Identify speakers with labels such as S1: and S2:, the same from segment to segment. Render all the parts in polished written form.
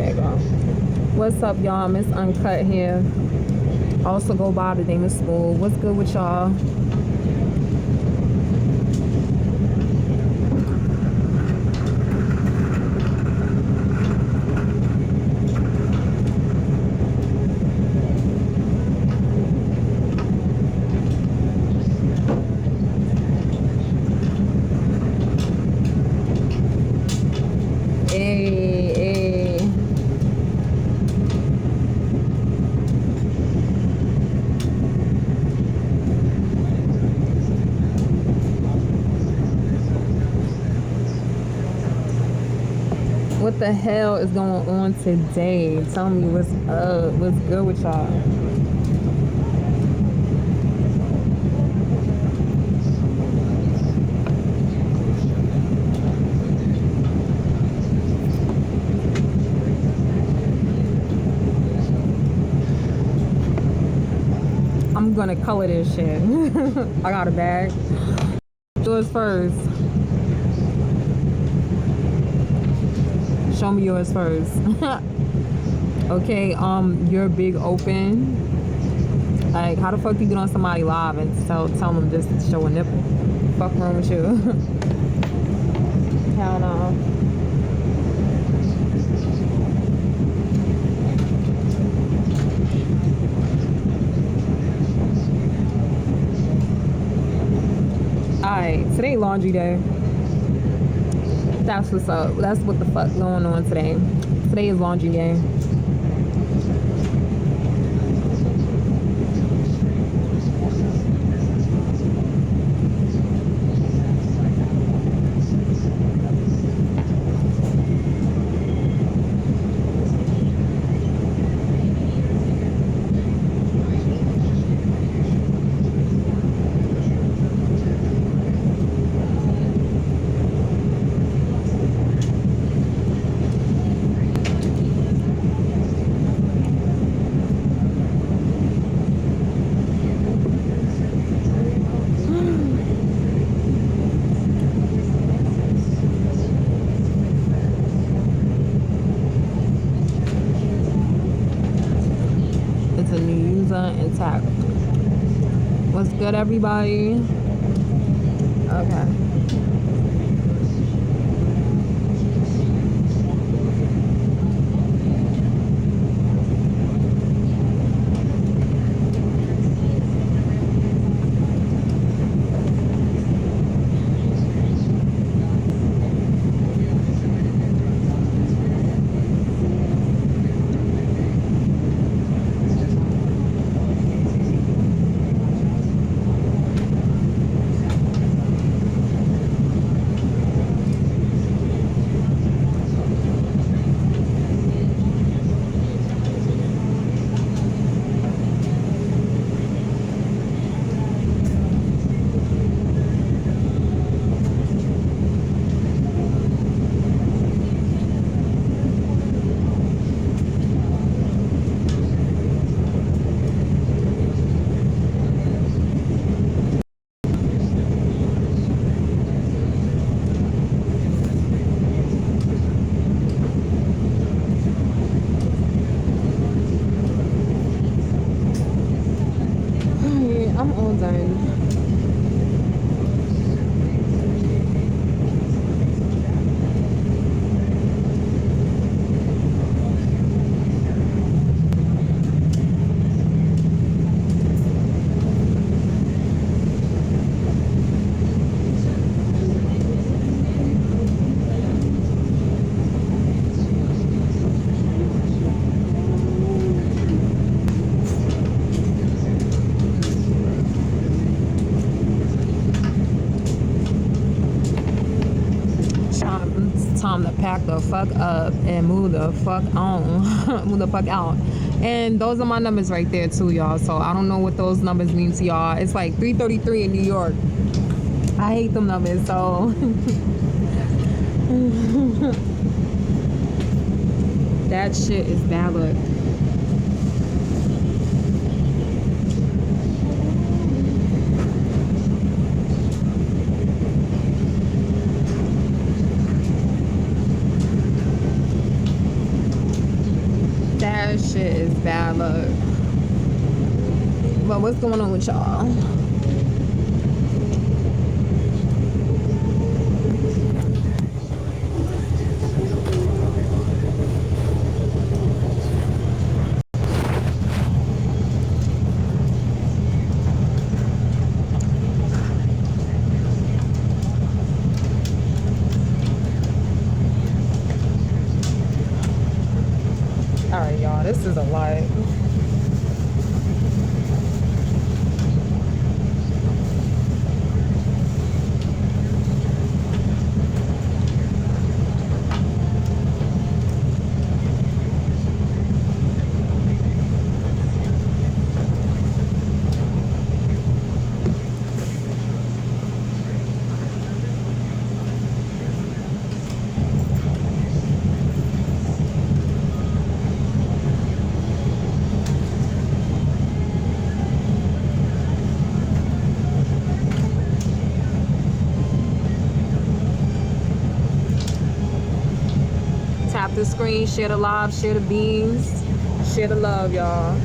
S1: There you go. What's up, y'all? Miss Uncut here. Also go by the name of School. What's good with y'all? Hey, hey. What the hell is going on today? Tell me what's up. What's good with y'all? I'm gonna color this shit. I got a bag. Yours first. Show me yours first. Okay, you're big open. Like, how the fuck you get on somebody live and tell them just to show a nipple? Fuck wrong with you? Hell no. Alright, today laundry day. That's what's up. That's what the fuck going on today. Today is laundry day. Intact. What's good, everybody? Okay. I'm all done. Time to pack the fuck up and move the fuck on. Move the fuck out. And those are my numbers right there too, y'all. So I don't know what those numbers mean to y'all. It's like 333 in New York. I hate them numbers, so that shit is bad luck. That shit is bad luck. But what's going on with y'all? Alright, y'all, this is a lot. Tap the screen, share the live, share the beans, share the love, y'all.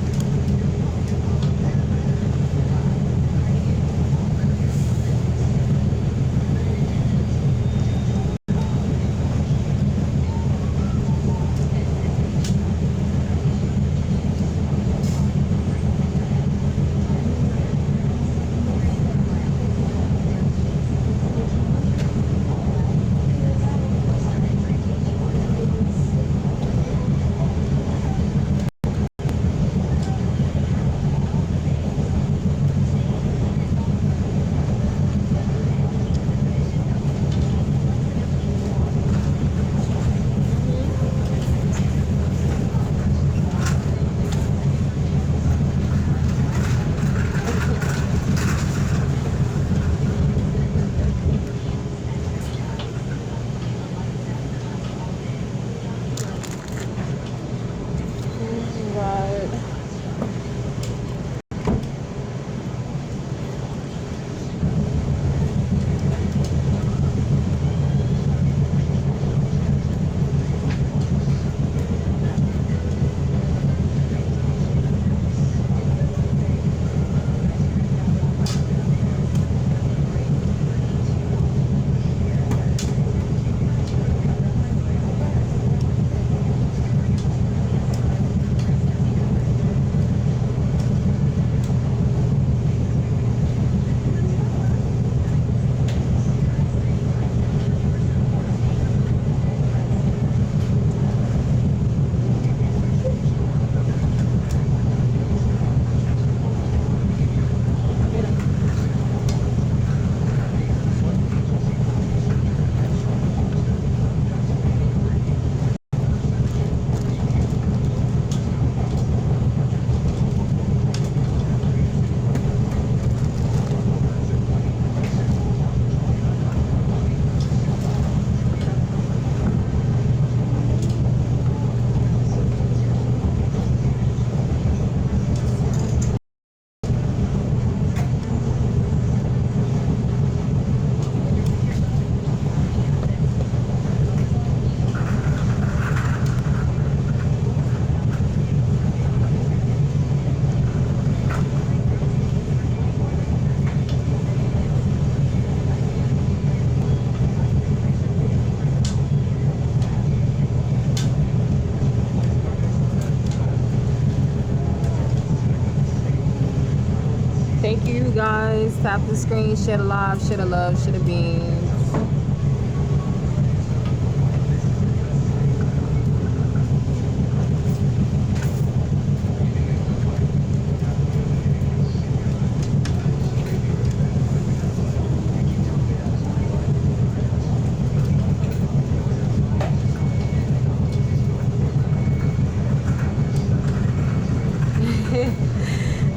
S1: Thank you guys. Tap the screen, share the live, share the love, share the beans.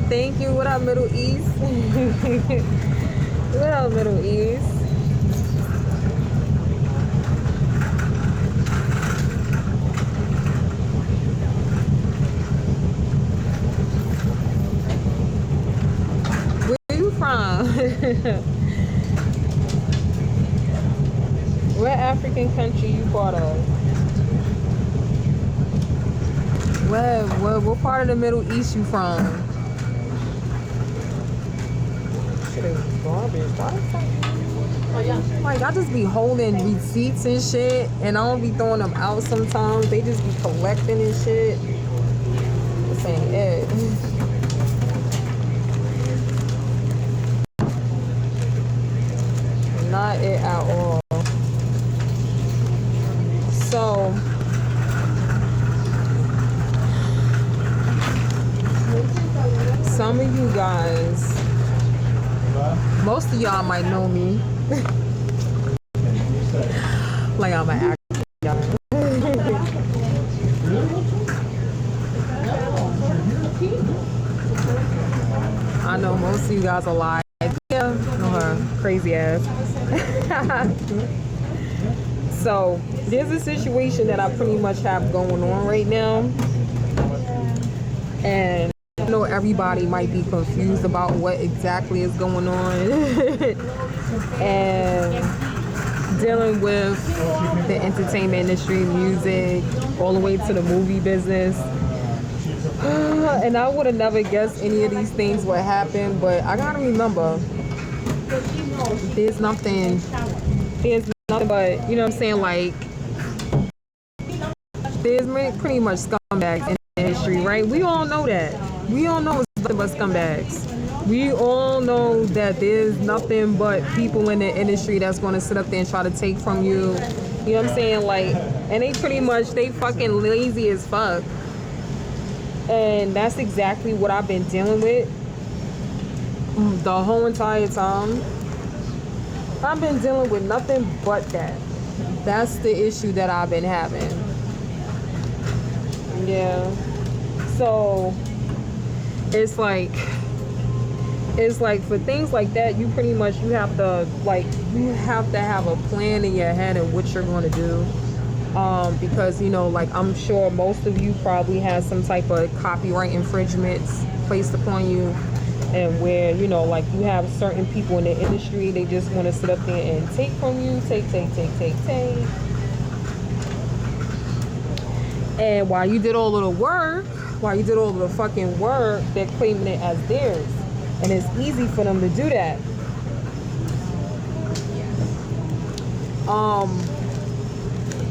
S1: Thank you. What up, Middle East? What up, Middle East? Where you from? What African country you part of? What part of the Middle East you from? Shit is garbage. Why the fuck? Like, I just be holding receipts and shit, and I don't be throwing them out sometimes. They just be collecting and shit. This ain't it. Not it at all. So, some of you guys, most of y'all might know me. Like I'm an actor. I know most of you guys are like, yeah, know her crazy ass. So there's a situation that I pretty much have going on right now, and I know everybody might be confused about what exactly is going on. And dealing with the entertainment industry, music, all the way to the movie business. And I would have never guessed any of these things would happen, but I gotta remember, there's nothing but, you know what I'm saying, like, there's pretty much scumbags in the industry, right? We all know that. We all know it's nothing but scumbags. We all know that there's nothing but people in the industry that's going to sit up there and try to take from you. You know what I'm saying? Like, and they fucking lazy as fuck. And that's exactly what I've been dealing with the whole entire time. I've been dealing with nothing but that. That's the issue that I've been having. Yeah. So it's like for things like that, you pretty much you have to have a plan in your head and what you're going to do. Because, you know, like, I'm sure most of you probably have some type of copyright infringements placed upon you, and where, you know, like, you have certain people in the industry, they just want to sit up there and take from you, take. And while you did all of the work, they're claiming it as theirs. And it's easy for them to do that.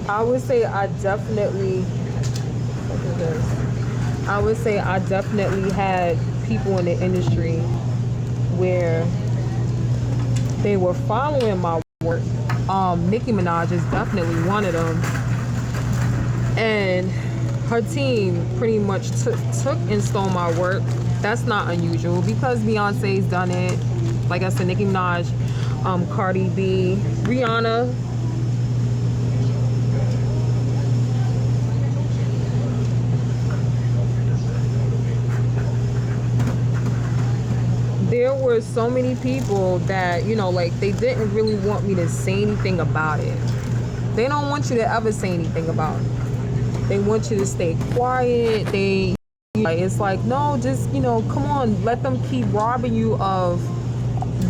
S1: I would say I definitely had people in the industry where they were following my work. Nicki Minaj is definitely one of them. And her team pretty much took and stole my work. That's not unusual because Beyonce's done it. Like I said, Nicki Minaj, Cardi B, Rihanna. There were so many people that, you know, like, they didn't really want me to say anything about it. They don't want you to ever say anything about it. They want you to stay quiet. It's like, no, just, you know, come on, let them keep robbing you of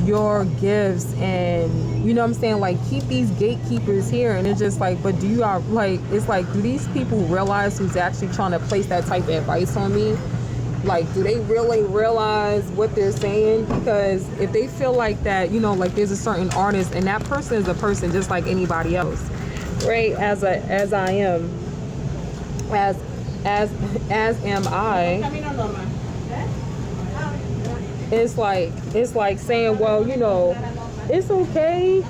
S1: your gifts, and, you know what I'm saying, like, keep these gatekeepers here. And it's just like, but do you like, it's like, do these people realize who's actually trying to place that type of advice on me? Like, do they really realize what they're saying? Because if they feel like that, you know, like, there's a certain artist, and that person is a person just like anybody else, right? As I am, as am I. It's like saying, well, you know, it's okay.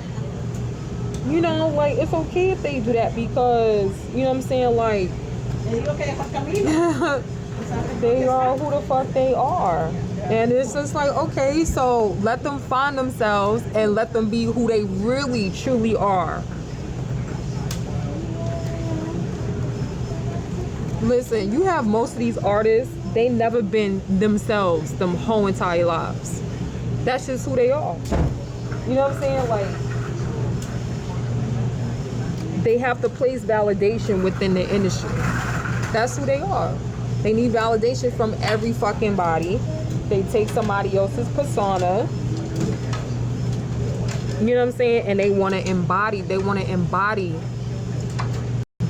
S1: You know, like, it's okay if they do that because, you know what I'm saying, like, they are who the fuck they are. And it's just like, okay, so let them find themselves and let them be who they really truly are. Listen, you have most of these artists, they never been themselves them whole entire lives. That's just who they are. You know what I'm saying? Like, they have to place validation within the industry. That's who they are. They need validation from every fucking body. They take somebody else's persona. You know what I'm saying? And they want to embody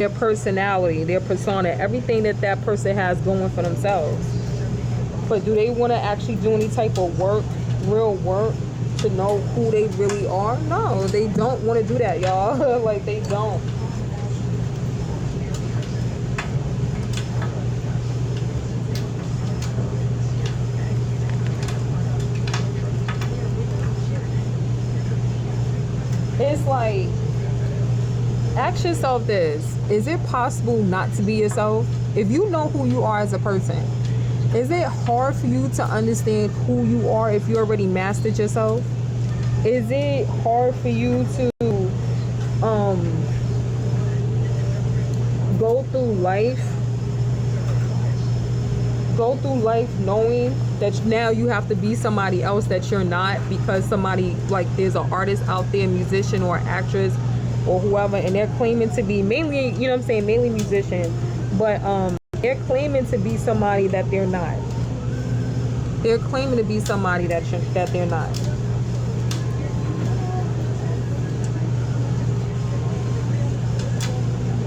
S1: their personality, their persona, everything that that person has going for themselves. But do they want to actually do any type of work, real work, to know who they really are? No, they don't want to do that, y'all. Like, they don't. It's like, ask yourself this: is it possible not to be yourself? If you know who you are as a person, is it hard for you to understand who you are if you already mastered yourself? Is it hard for you to go through life knowing that now you have to be somebody else that you're not, because somebody, like, there's an artist out there, musician or actress or whoever, and they're claiming to be mainly, you know what I'm saying, mainly musician, but they're claiming to be somebody that they're not. They're claiming to be somebody that they're not.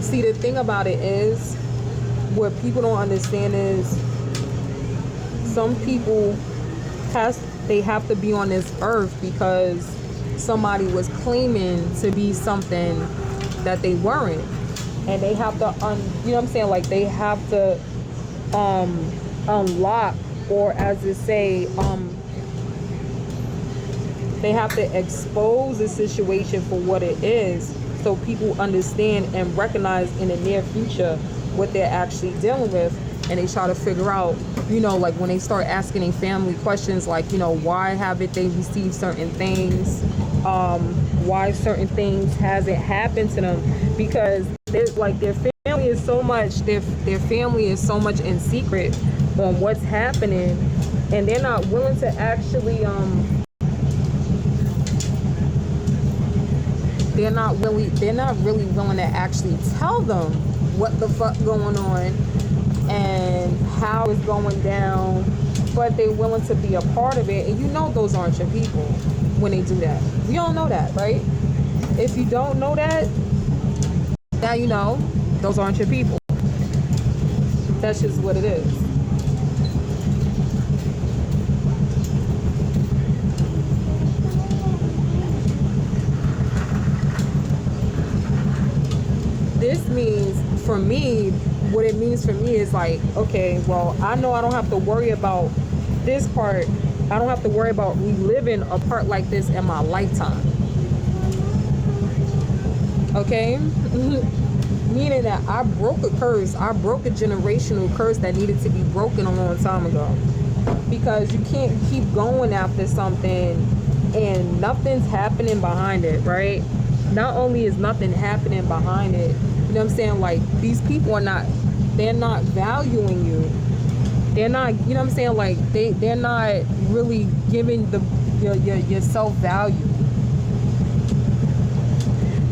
S1: See, the thing about it is, what people don't understand is, some people they have to be on this earth because somebody was claiming to be something that they weren't, and they have to you know what I'm saying, like, they have to unlock, or as they say, they have to expose the situation for what it is, so people understand and recognize in the near future what they're actually dealing with. And they try to figure out, you know, like, when they start asking their family questions, like, you know, why haven't they received certain things, why certain things hasn't happened to them, because like, their family is so much in secret on what's happening, and they're not willing to actually they're not really willing to actually tell them what the fuck going on and how it's going down, but they're willing to be a part of it. And you know those aren't your people when they do that. We all know that, right? If you don't know that, now you know those aren't your people. That's just what it is. This means, for me, what it means for me is like, okay, well, I know I don't have to worry about this part. I don't have to worry about reliving a part like this in my lifetime. Okay? Meaning that I broke a curse. I broke a generational curse that needed to be broken a long time ago. Because you can't keep going after something and nothing's happening behind it, right? Not only is nothing happening behind it, you know what I'm saying, like, these people they're not valuing you. They're not, you know what I'm saying, like, they're not really giving your self-value.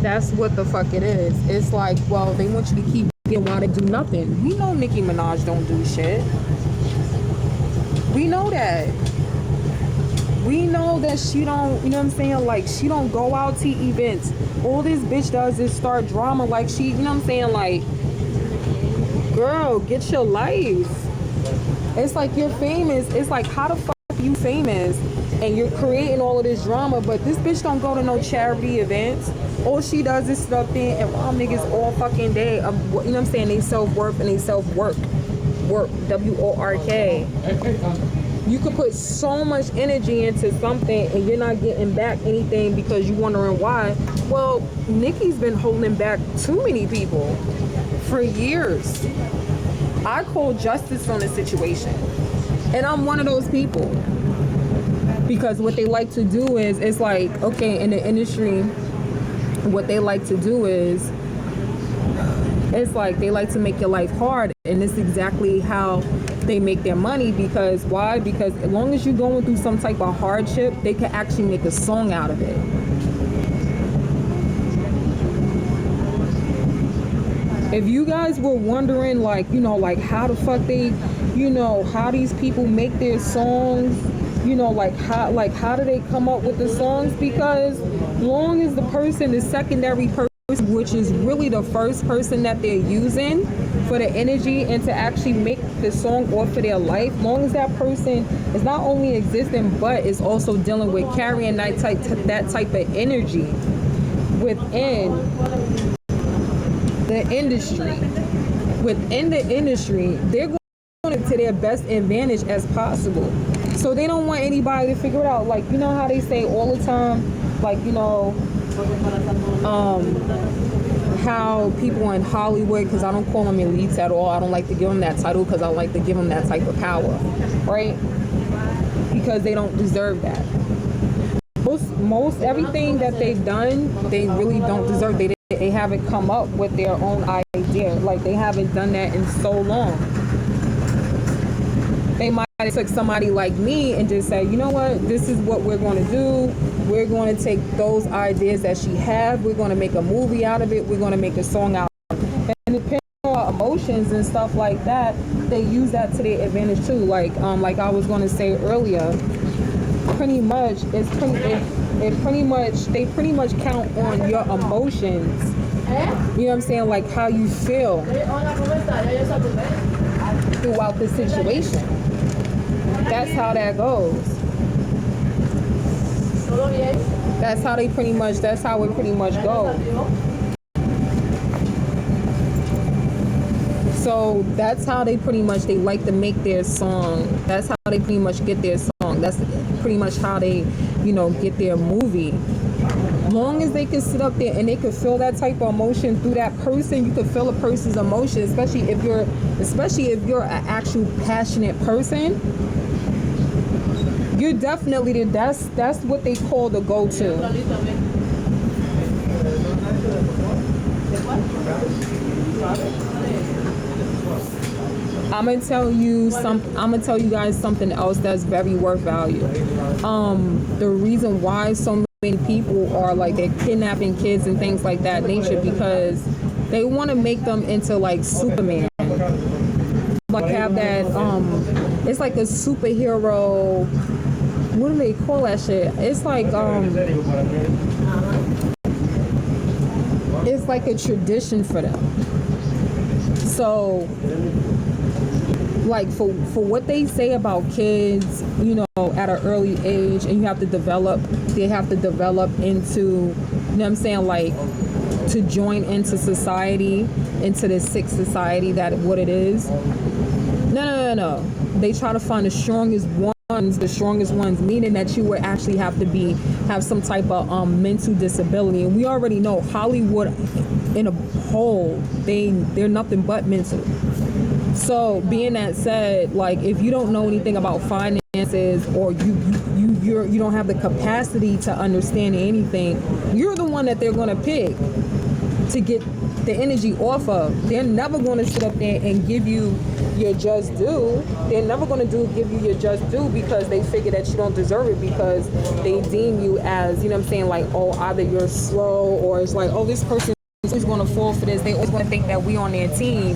S1: That's what the fuck it is. It's like, well, they want you to keep getting why they do nothing. We know Nicki Minaj don't do shit. We know that. We know that she don't, you know what I'm saying, like, she don't go out to events. All this bitch does is start drama, like, she, you know what I'm saying, like, girl, get your life. It's like, you're famous. It's like, how the fuck are you famous and you're creating all of this drama, but this bitch don't go to no charity events. All she does is sit up there and rob niggas all fucking day. You know what I'm saying, they self-worth and they self-work. Work, W-O-R-K. You could put so much energy into something and you're not getting back anything because you're wondering why. Well, Nicki's been holding back too many people for years. I call justice on the situation. And I'm one of those people. Because what they like to do is, it's like, okay, in the industry, what they like to do is, it's like they like to make your life hard. And it's exactly how they make their money. Because why? Because as long as you're going through some type of hardship, they can actually make a song out of it. If you guys were wondering, like, you know, like, how the fuck they, you know, how these people make their songs, you know, like, how do they come up with the songs? Because long as the secondary person which is really the first person that they're using for the energy and to actually make the song off of their life, long as that person is not only existing but is also dealing with carrying that type of energy within the industry. Within the industry, they're going to their best advantage as possible. So they don't want anybody to figure it out. Like, you know how they say all the time, like, you know, how people in Hollywood, because I don't call them elites at all, I don't like to give them that title because I like to give them that type of power, right? Because they don't deserve that. Most everything that they've done, they really don't deserve. They haven't come up with their own idea. Like, they haven't done that in so long. They might have took somebody like me and just say, you know what, this is what we're going to do. We're going to take those ideas that she had. We're going to make a movie out of it. We're going to make a song out of it. And depending on emotions and stuff like that, they use that to their advantage too. Like I was going to say earlier, pretty much they pretty much count on your emotions. You know what I'm saying? Like how you feel throughout the situation. That's how that goes. That's how it pretty much goes. So that's how they like to make their song. That's how they pretty much get their song. That's pretty much how they, you know, get their movie. Long as they can sit up there and they can feel that type of emotion through that person, you can feel a person's emotion, especially if you're an actual passionate person. You're definitely that's what they call the go-to. I'm gonna tell you guys something else that's very worth value. The reason why so many people are like they're kidnapping kids and things like that nature, because they want to make them into like Superman. Like have that it's like a superhero, what do they call that shit? It's like it's like a tradition for them. So like for what they say about kids, you know, at an early age, and they have to develop into, you know what I'm saying, like to join into society, into this sick society that what it is. No. They try to find the strongest ones, meaning that you would actually have some type of mental disability. And we already know Hollywood in a whole, they're nothing but mental. So being that said, like if you don't know anything about finances, or you don't have the capacity to understand anything, you're the one that they're going to pick to get the energy off of. They're never going to sit up there and give you your just due. They're never going to give you your just due because they figure that you don't deserve it, because they deem you as, you know what I'm saying, like, oh, either you're slow, or it's like, oh, this person is always going to fall for this. They always going to think that we on their team.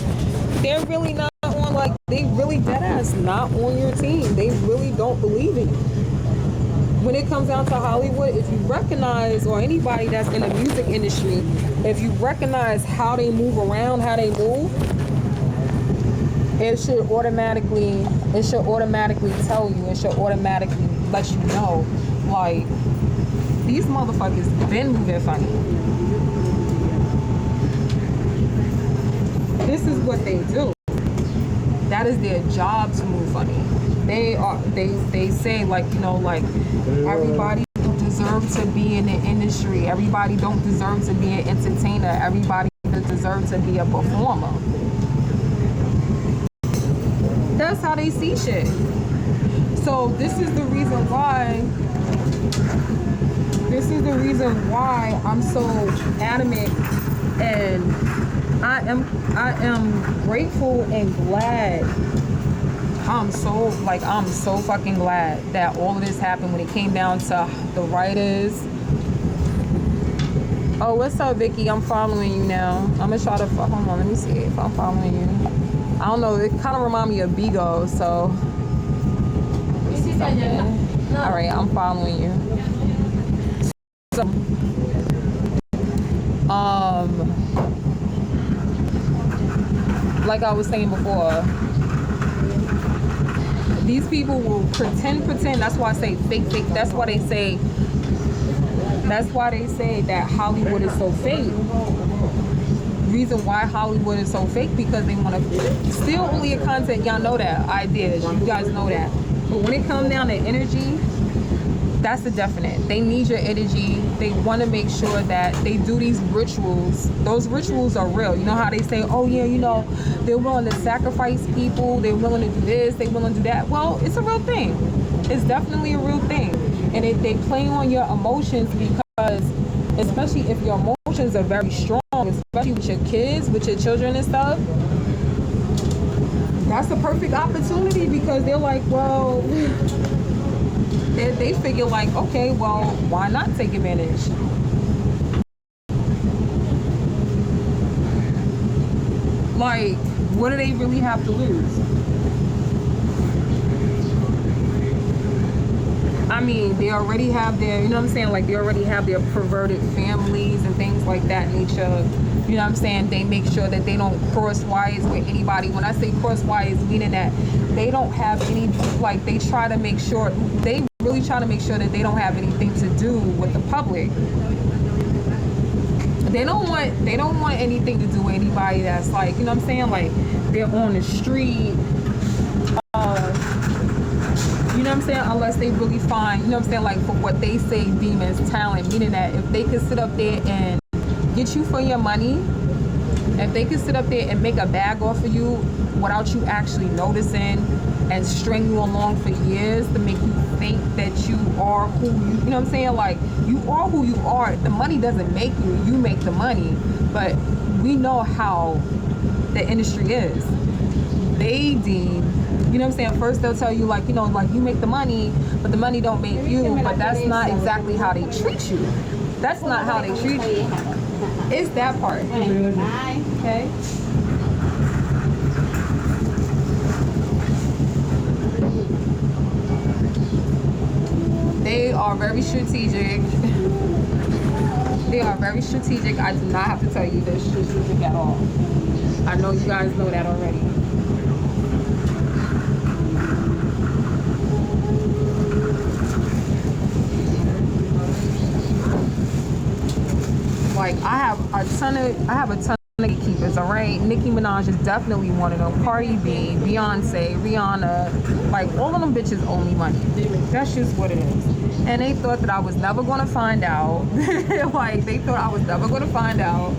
S1: They're really not on, like, they really dead ass not on your team. They really don't believe in you. When it comes down to Hollywood, if you recognize, or anybody that's in the music industry, if you recognize how they move around, how they move, it should automatically tell you, it should automatically let you know, like, these motherfuckers been moving funny. This is what they do. That is their job, to move funny. They say, like, you know, like, everybody don't deserve to be in the industry. Everybody don't deserve to be an entertainer. Everybody doesn't deserve to be a performer. That's how they see shit. So this is the reason why I'm so adamant, and I am grateful and glad. I'm so fucking glad that all of this happened when it came down to the writers. Oh, what's up, Vicky? I'm following you now. I'm gonna try to, hold on, let me see if I'm following you. I don't know, it kind of reminds me of Bigo, so. All right, I'm following you. So, like I was saying before, these people will pretend. That's why I say fake. That's why they say that Hollywood is so fake. Reason why Hollywood is so fake, because they want to steal all your content. Y'all know that. Ideas. You guys know that. But when it comes down to energy, that's the definite. They need your energy. They want to make sure that they do these rituals. Those rituals are real. You know how they say, oh yeah, you know, they're willing to sacrifice people. They're willing to do this. They're willing to do that. Well, it's a real thing. It's definitely a real thing. And they play on your emotions, because especially if your emotions are very strong, especially with your kids, with your children and stuff, that's the perfect opportunity, because they're like, well, they figure like, okay, well, why not take advantage? Like, what do they really have to lose? I mean, they already have their, you know what I'm saying, like they already have their perverted families and things like that nature. You know what I'm saying? They make sure that they don't cross wires with anybody. When I say cross wires, meaning that they don't have any, like they try to make sure, they really try to make sure that they don't have anything to do with the public. They don't want anything to do with anybody that's like, you know what I'm saying, like they're on the street. You know what I'm saying? Unless they really find, you know what I'm saying, like for what they say deem as talent, meaning that if they could sit up there and get you for your money, if they could sit up there and make a bag off of you without you actually noticing and string you along for years to make you think that you are who you know what I'm saying? Like you are who you are. The money doesn't make you, you make the money. But we know how the industry is. They deem, you know what I'm saying, first they'll tell you like, you know, like you make the money, but the money don't make you. But that's not exactly how they treat you. That's not how they treat you. It's that part. Okay. They are very strategic. They are very strategic. I do not have to tell you they're strategic at all. I know you guys know that already. Like I have a ton of gatekeepers, all right? Nicki Minaj is definitely one of them. Cardi B, Beyonce, Rihanna, like all of them bitches owe me money. That's just what it is. And they thought that I was never gonna find out. Like they thought I was never gonna find out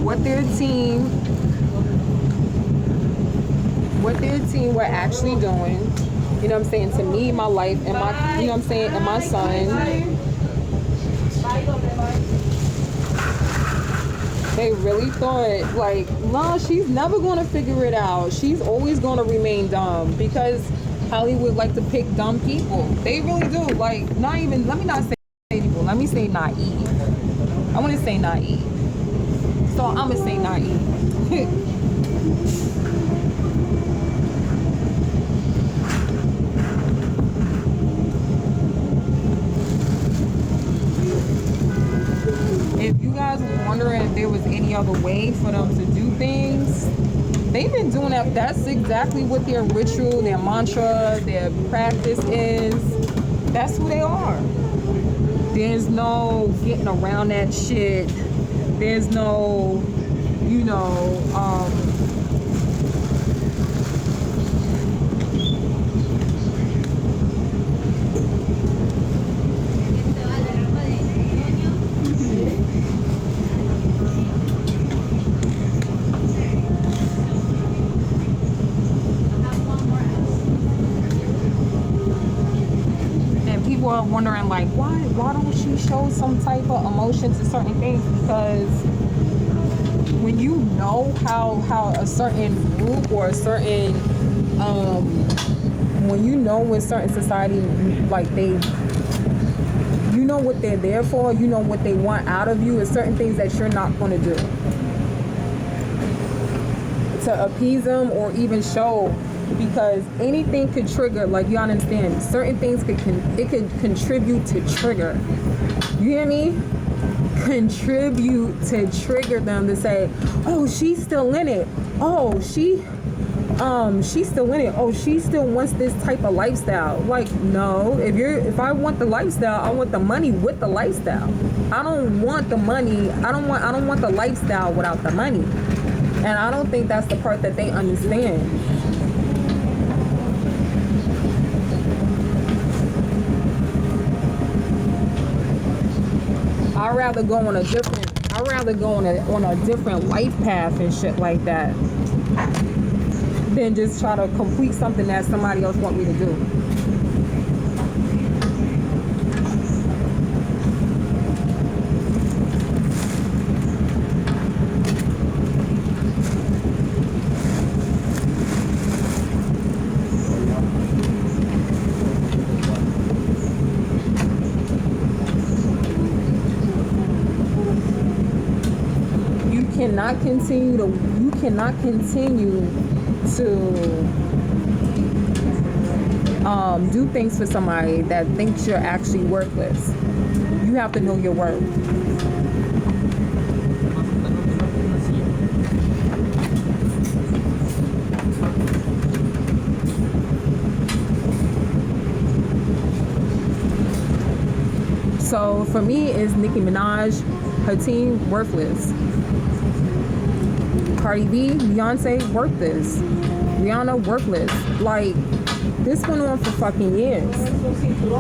S1: what their team were actually doing. You know what I'm saying, to me, my life, and my, you know what I'm saying, and my son. They really thought, like, nah, she's never going to figure it out. She's always going to remain dumb, because Hollywood like to pick dumb people. They really do. Like, not even, let me not say people. Let me say naive. I want to say naive. So I'm going to say naive. If you guys were wondering if there was any other way for them to do things, they've been doing that. That's exactly what their ritual, their mantra, their practice is. That's who they are. There's no getting around that shit. There's no, you know, are wondering like why don't she show some type of emotion to certain things, because when you know how a certain group or a certain when you know when certain society, like they, you know what they're there for, you know what they want out of you, is certain things that you're not going to do to appease them or even show. Because anything could trigger, like you understand, certain things could contribute to trigger. You hear me? contribute to trigger them to say, oh, she's still in it. Oh, she's still in it. Oh, she still wants this type of lifestyle. Like, no, if I want the lifestyle, I want the money with the lifestyle. I don't want the money. I don't want the lifestyle without the money. And I don't think that's the part that they understand. I'd rather go on a different life path and shit like that than just try to complete something that somebody else want me to do. You cannot continue to do things for somebody that thinks you're actually worthless. You have to know your worth. So for me, is Nicki Minaj, her team, worthless. Cardi B, Beyonce, worthless. Rihanna, worthless. Like, this went on for fucking years.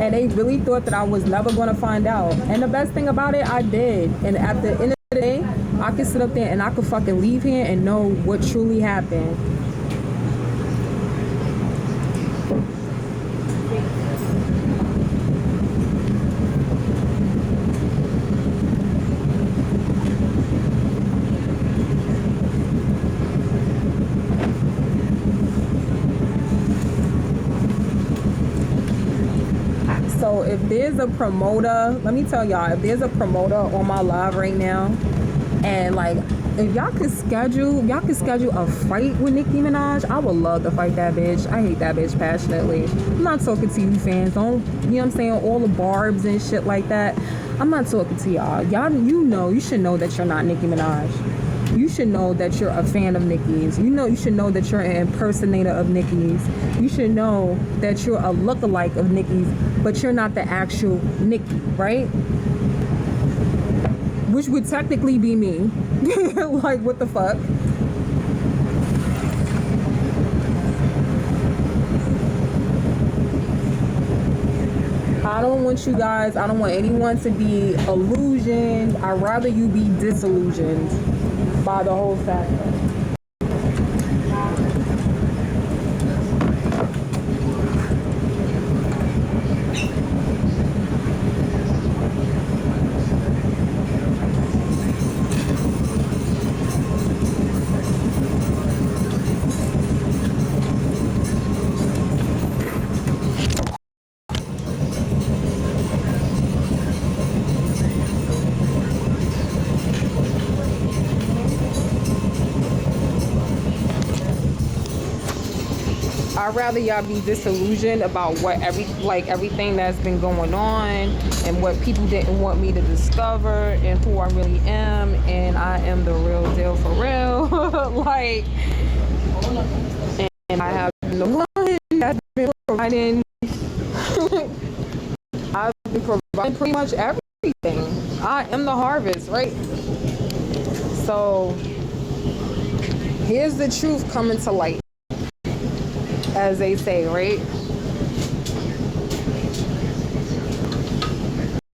S1: And they really thought that I was never going to find out. And the best thing about it, I did. And at the end of the day, I could sit up there and I could fucking leave here and know what truly happened. So if there's a promoter, let me tell y'all, if there's a promoter on my live right now, and like, if y'all could schedule a fight with Nicki Minaj, I would love to fight that bitch. I hate that bitch passionately. I'm not talking to you fans. Don't, you know what I'm saying? All the barbs and shit like that. I'm not talking to y'all. Y'all, you should know that you're not Nicki Minaj. You should know that you're a fan of Nicki's. You should know that you're an impersonator of Nicki's. You should know that you're a lookalike of Nicki's, but you're not the actual Nicki, right? Which would technically be me. Like, what the fuck? I don't want anyone to be illusioned. I'd rather you be disillusioned by the whole factor. I'd rather y'all be disillusioned about everything that's been going on and what people didn't want me to discover and who I really am, and I am the real deal for real. Like, and I have been the one that's been providing I've been providing pretty much everything. I am the harvest, right? So here's the truth coming to light, as they say, right?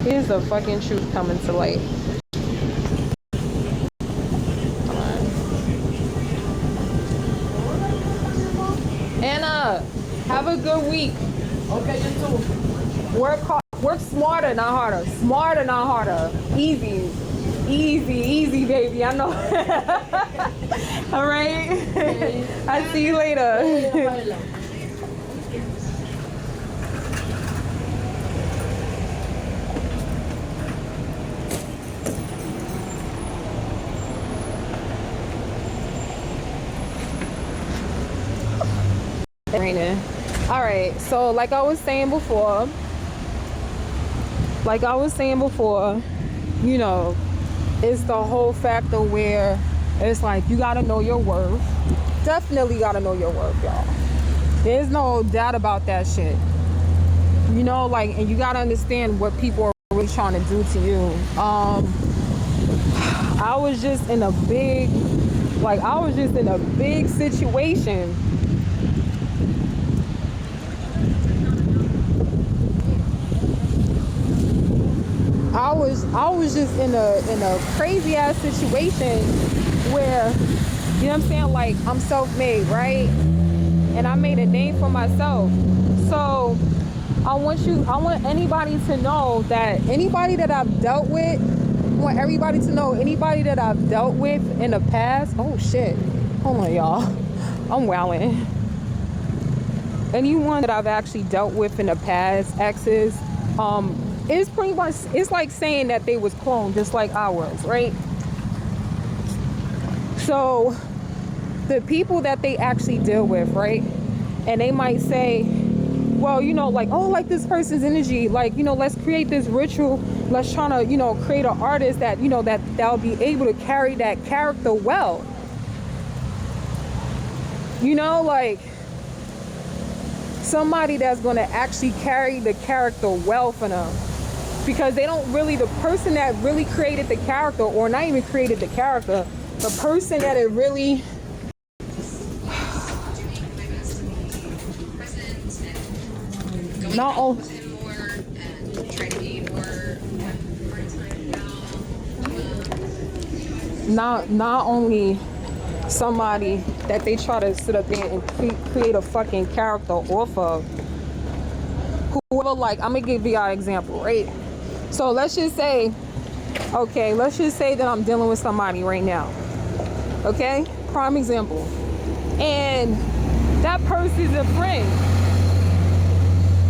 S1: Here's the fucking truth coming to light. Anna, have a good week.
S2: Okay, you too.
S1: Work hard, work smarter, not harder. Smarter, not harder. Easy, baby. I know. All right. I'll see you later. Raining. All right, so like I was saying before, you know, it's the whole factor where it's like you gotta know your worth. Definitely gotta know your worth, y'all. There's no doubt about that shit. You know, like, and you gotta understand what people are really trying to do to you. I was just in a big situation. I was just in a crazy ass situation where, you know what I'm saying, like, I'm self-made, right? And I made a name for myself. So I want anybody to know that anybody that I've dealt with, I want everybody to know anybody that I've dealt with in the past. Oh shit. Hold on, y'all. I'm wilding. Anyone that I've actually dealt with in the past, exes, it's pretty much, it's like saying that they was cloned just like I was, right? So the people that they actually deal with, right? And they might say, well, you know, like, oh, like this person's energy, like, you know, let's create this ritual. Let's try to, you know, create an artist that, you know, that'll be able to carry that character well. You know, like somebody that's going to actually carry the character well for them. Because they don't really, the person that really created the character, or not even created the character, the person that it really, not only somebody that they try to sit up there and create a fucking character off of. Whoever, like, I'm gonna give you an example, right? So let's just say, okay, let's just say that I'm dealing with somebody right now, okay? Prime example. And that person is a friend.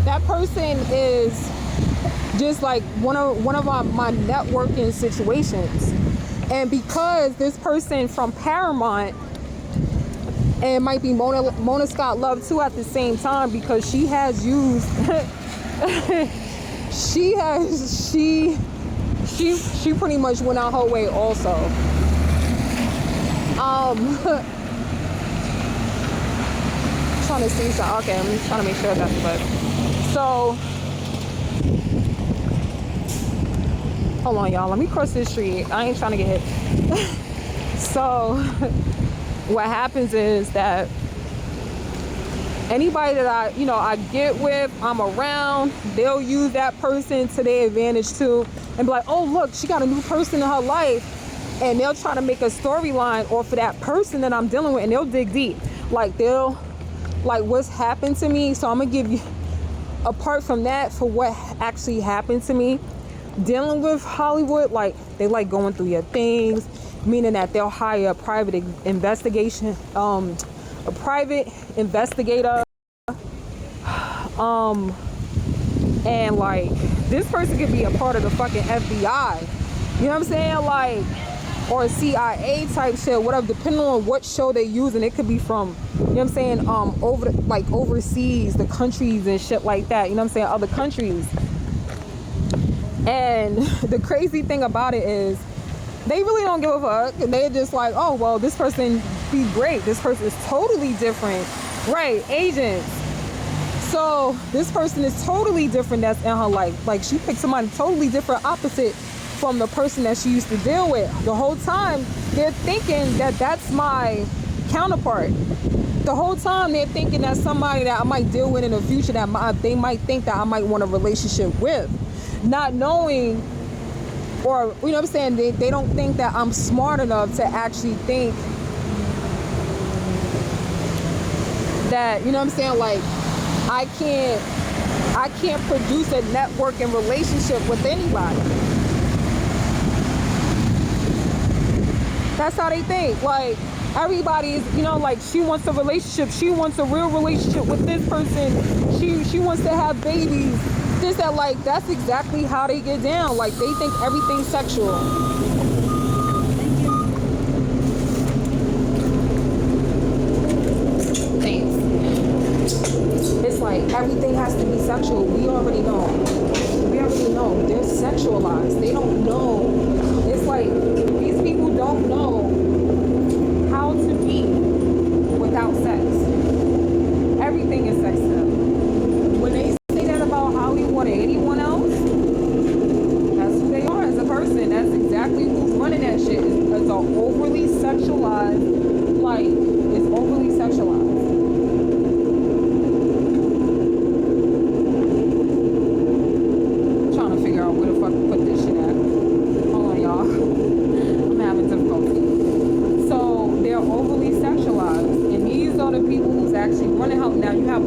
S1: That person is just like one of my networking situations. And because this person from Paramount, and it might be Mona Scott Love too at the same time, because she has used she pretty much went out her way also. Trying to see something. Okay, I'm trying to make sure that's good. So hold on, y'all, let me cross this street. I ain't trying to get hit. So what happens is that anybody that I get with, I'm around, they'll use that person to their advantage too, and be like, oh look, she got a new person in her life, and they'll try to make a storyline off of that person that I'm dealing with, and they'll dig deep. Like, they'll, like, what's happened to me. So I'm gonna give you, apart from that, for what actually happened to me dealing with Hollywood, like, they like going through your things, meaning that they'll hire a private investigator, and like, this person could be a part of the fucking FBI, you know what I'm saying, like, or CIA type shit, whatever, depending on what show they're using. It could be from, you know what I'm saying, overseas, the countries and shit like that, you know what I'm saying, other countries. And the crazy thing about it is, they really don't give a fuck. They're just like, oh, well, this person be great. This person is totally different. Right, agents. So this person is totally different that's in her life. Like, she picked somebody totally different, opposite from the person that she used to deal with. The whole time, they're thinking that that's my counterpart. The whole time, they're thinking that's somebody that I might deal with in the future, that they might think that I might want a relationship with. Not knowing, or, you know what I'm saying, they don't think that I'm smart enough to actually think that, you know what I'm saying, like, I can't produce a networking relationship with anybody. That's how they think. Like, everybody is, you know, like, she wants a relationship, she wants a real relationship with this person, she wants to have babies, this, that, like, that's exactly how they get down. Like, they think everything's sexual. Thanks. It's like everything has to be sexual. We already know. They're sexualized. They don't know. It's like running out. Now you have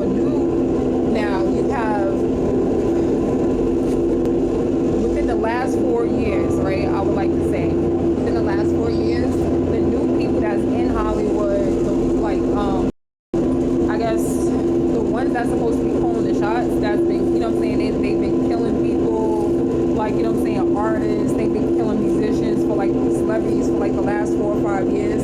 S1: within the last 4 years, right? I would like to say within the last 4 years, the new people that's in Hollywood, like I guess the ones that's supposed to be calling the shots, that's been, you know what I'm saying, they've been killing people, like, you know what I'm saying, artists, they've been killing musicians for like celebrities for like the last 4 or 5 years.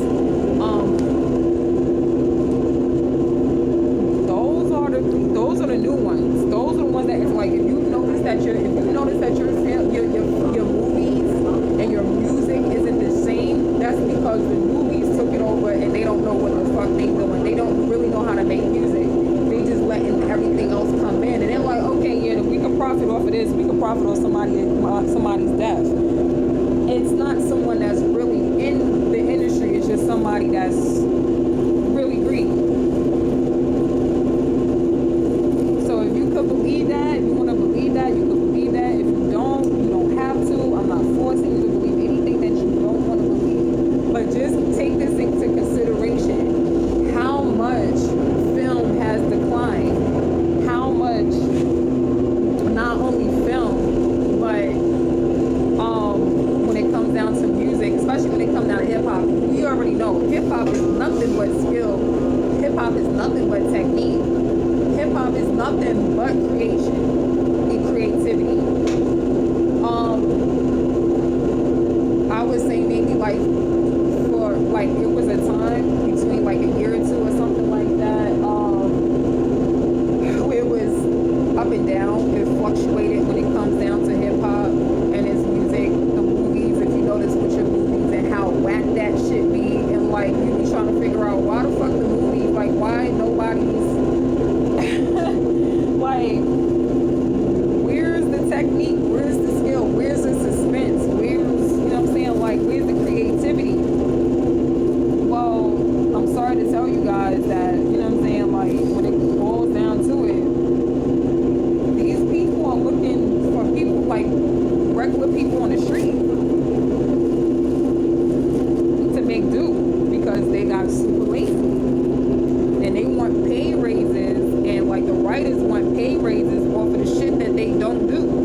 S1: Those are the new ones. Those are the ones that it's like, if you notice that your movies and your music isn't the same, that's because the movies took it over and they don't know what the fuck they doing. They don't really know how to make music. They just letting everything else come in, and they're like, okay, yeah, we can profit off of this. We can profit off somebody's death. It's not someone that's really in the industry. It's just somebody that's really greedy. Believe that, if you want to believe that, you can believe that. If you don't have to. I'm not forcing you to believe anything that you don't want to believe, but just take this into consideration. How much film has declined, how much, not only film, but when it comes down to music, especially when it comes down to hip-hop, we already know hip-hop is nothing but skill. Hip-hop is nothing but technique. Hip-hop is nothing but creation and creativity. I would say maybe like for like it was a time between like a year or two or something like that, where it was up and down. It fluctuated when it comes down to hip-hop and its music, the movies, if you notice with your movies and how whack that shit be, and like you be trying to figure out why the fuck the movie, like why nobody's like, where's the technique? Where's the skill? Where's the suspense? Where's, you know what I'm saying? Like, where's the creativity? Well, I'm sorry to tell you guys that, you know what I'm saying? Like, when it boils down to it, these people are looking for people, like, regular people on the street to make do because they got super lazy. And they want pay raises, and like the writers want pay raises off of the shit that they don't do.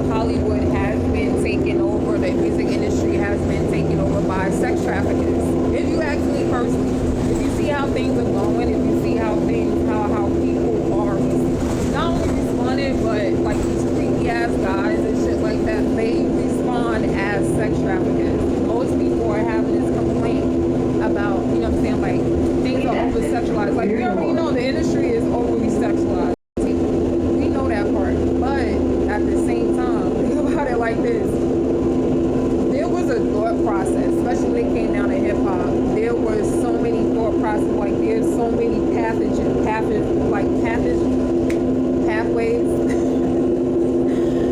S1: Hollywood has been taken over, the music industry has been taken over by sex traffickers. If you ask me personally, if you see how things are going, if you see how people are not only responding, but like these freaky ass guys and shit like that, they respond as sex traffickers. Most people are having this complaint about, you know what I'm saying, like things are over sexualized. Like we already know the industry is overly sexualized. We know that part, but at the same time, think about it like this. There was a thought process, especially when it came down to hip hop. There was so many thought processes, like there's so many pathways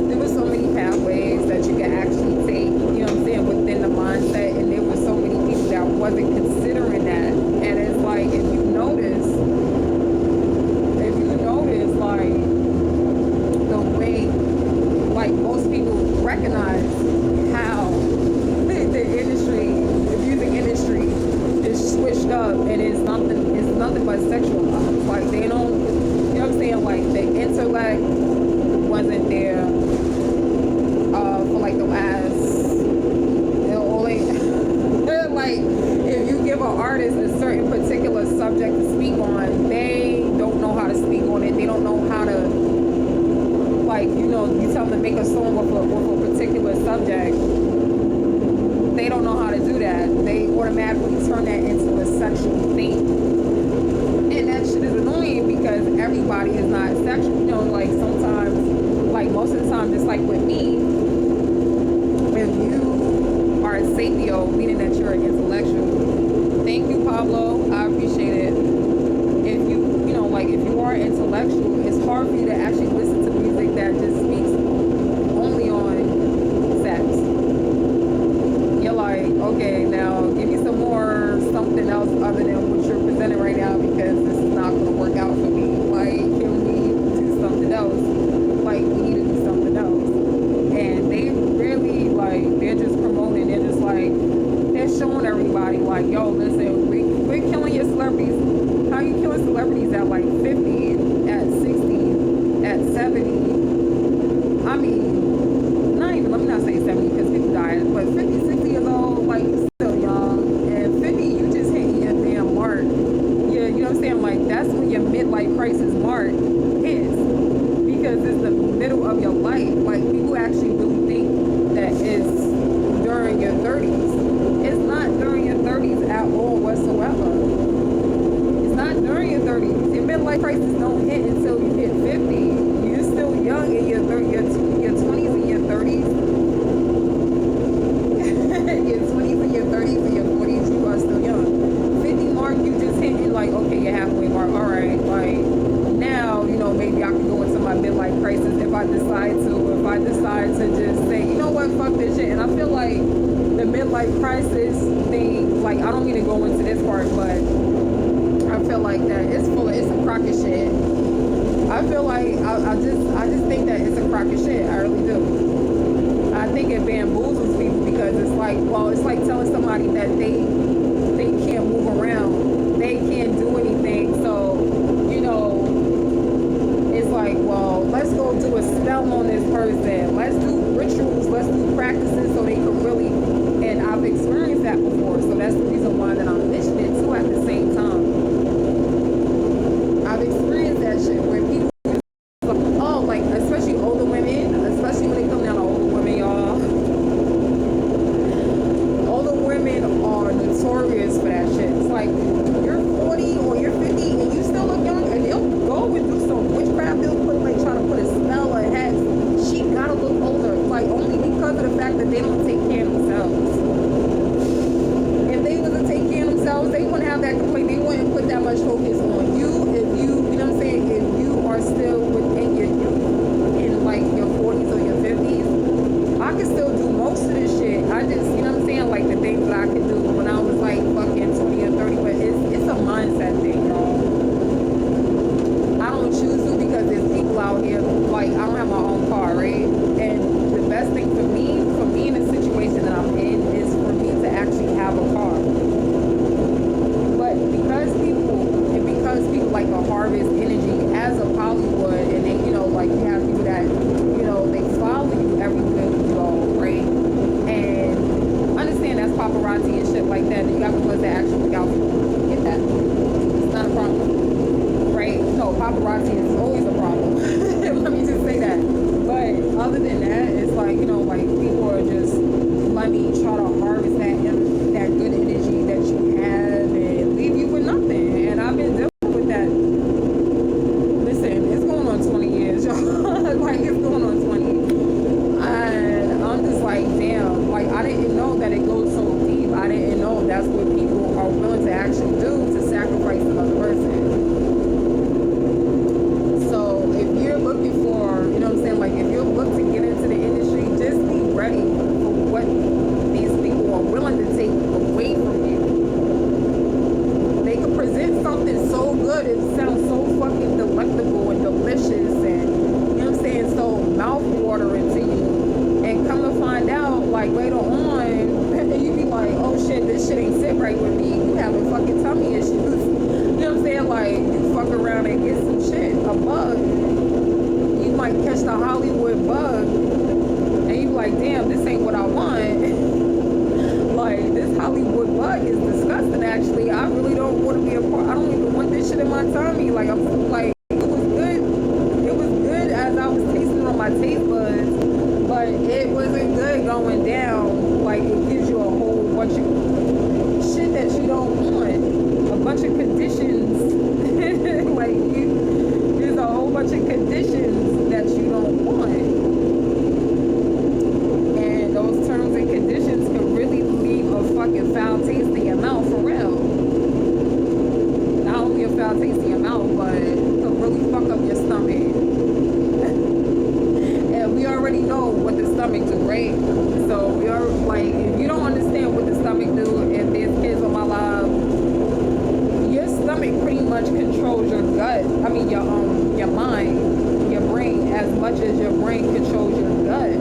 S1: there was so many pathways that you could actually take, you know what I'm saying, within the mindset, and there was so many people that wasn't considering that. And it's like, if you notice like the way, like most people recognize how the industry, the music industry is switched up, and it's nothing but sexualized. Like they don't, you know what I'm saying, like the intellect wasn't there for like the last automatically turn that into a sexual thing. And that shit is annoying because everybody is not sexual. You know, like sometimes, like most of the time, just like with me, if you are a sapio, meaning that you're an intellectual, thank you, Pablo. I appreciate it. If you know, like if you are intellectual, it's hard for you to actually listen to music that just speaks only on sex. You're like, okay, now give me some more something else other than what you're presenting right now because this is not going to work out for me. Like, can we do something else? Like, we need to do something else. And they really, like, they're just promoting, they're just like, they're showing everybody, like, yo, listen, we're killing your celebrities. How you killing celebrities at like 50, at 60, at 70? I mean, not even, let me not say 70 because people die, but 50, 60 years old, like, you're still young. And 50, you just hit your damn mark. Yeah, you know what I'm saying? Like, that's when your midlife crisis mark hits because it's the middle of your life. Like, people actually really think that it's during your 30s. It's not during your 30s at all whatsoever. It's not during your 30s. Your midlife crisis don't hit until you hit 50. You're still young in your 20s and your 30s. Your 20s and your 30s and your 40s, you are still young. 50 mark, you just hit it like, okay, you're halfway mark. All right, like now, you know, maybe I can go into my midlife crisis if I decide to. If I decide to just say, you know what, fuck this shit. And I feel like the midlife crisis thing, like I don't mean to go into this part, but I feel like that it's a crock of shit. I feel like I just think that it's a crock of shit. I really do. I think it bamboozles people because it's like, well, it's like telling somebody that they can't move around, they can't do anything. So, you know, it's like, well, let's go do a spell on this person. Let's do rituals. Let's do practices so they can really. And I've experienced that before, so that's the reason why that I'm mentioning it too at the same time. I've experienced that shit where people, oh, like especially older women, especially when they come down to older women, y'all. Older women are notorious for that shit. It's like you're 40 or you're 50 and you still look young, and they'll go and do some witchcraft. They'll put like try to put a spell or hex. She gotta look older, like only because of the fact that they don't take care of themselves. If they wasn't take care of themselves, they wouldn't have that complaint. They wouldn't put that much focus on you. If you know what I'm saying, if you are still within your youth, in like your 40s or your 50s, I can still do most of this shit. I just, you know what I'm saying, like the things that I could do when I was like fucking 20 or 30, but it's a mindset thing, y'all. I don't choose to because there's people out here, like I don't have my own car, right? And the best thing for me in the situation that I'm in is for me to actually have a car. But because people like to harvest energy as a Hollywood, and they, you know, like you have people that, you know, they follow you everywhere you go, right? And understand that's paparazzi and shit like that. And you got the ones that actually look out for you. Get that? It's not a problem, right? No, paparazzi is always a problem. Let me just say that. But other than that, it's like, you know, like people are just, let me try to harvest that good energy that you have and leave you with nothing. And I've been dealing with that. Listen, it's going on 20 years, y'all. Like it's going on 20. And I'm just like, damn, like I didn't know that it goes so deep. I didn't know that's what people are willing to actually do to sacrifice another person. So if you're looking for, you know what I'm saying, like if you're looking to get into the industry, just be ready for what these people are willing to take away from you. They can present something so good, it sounds so fucking delectable and delicious and, you know what I'm saying, so mouth-watering to you. And come to find out, like later on, you be like, oh shit, this shit ain't sit right with me. You having fucking tummy issues. You know what I'm saying? Like, you fuck around and get some shit, a bug. You might catch the Hollywood bug. And you be like, damn, this ain't what I want. Like, this Hollywood bug is disgusting, actually. I really don't want to be a part. I don't even want this shit in my tummy. Like, I'm like, it was good. It was good as I was tasting it on my taste buds. But it wasn't good going down. Like, it gives you a whole bunch of shit stomach do, right? So you're like, if you don't understand what the stomach do, if there's kids on my live, your stomach pretty much controls your gut. I mean your mind, your brain, as much as your brain controls your gut.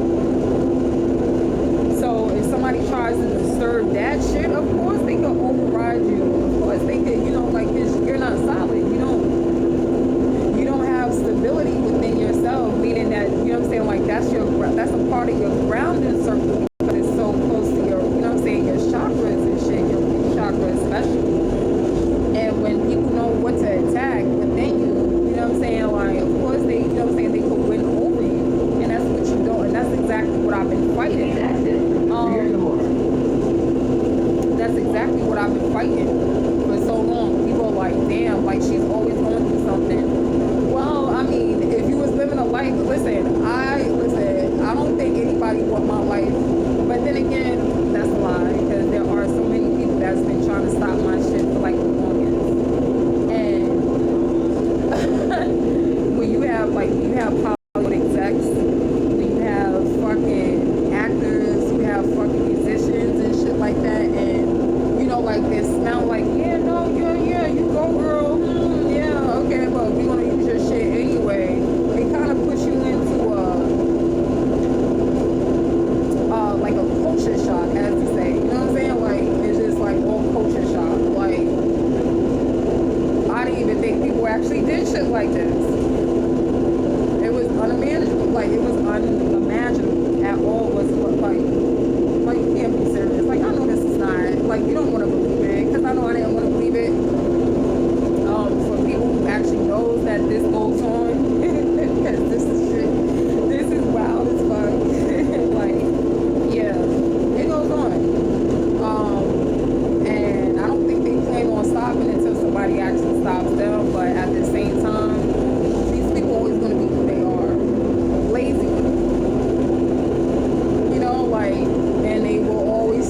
S1: So if somebody tries to disturb that shit, of course they can override you. Of course they could, like, 'cause you're not solid. You don't have stability within yourself, meaning that, you know what I'm saying, like that's a part of your grounding circle because it's so close to your, you know what I'm saying, your chakras and shit, your root chakra especially. And when people know what to attack within you, you know what I'm saying, like, of course they, you know what I'm saying, they could win over you. And that's what you do, and that's exactly what I've been fighting. That's exactly what I've been fighting for so long. People are like, damn, like she's always going through something. Well, I mean, if you was living a life, listen, I don't think anybody want my life. But then again, that's a lie, because there are so many people that's been trying to stop my shit for like the longest. And when you have Hollywood execs, when you have fucking actors, you have fucking musicians and shit like that, and like they smell like, yeah, no, yeah, you go, girl. Yeah, okay, but we're gonna use your shit anyway. It kind of puts you into like a culture shock, as to say. You know what I'm saying? Like, it's just like all culture shock. Like, I didn't even think people actually did shit like this. It was unimaginable. Like, it was unimaginable at all. Was like you can't be serious. Like, I know this is not, like, you don't want to believe it, because I know I didn't want to believe it. For people who actually knows that this goes on, because this is shit, this is wild as fuck. Like, yeah, it goes on. And I don't think they plan on stopping until somebody actually stops them, but at the same time, these people always going to be who they are. Lazy. Like, and they will always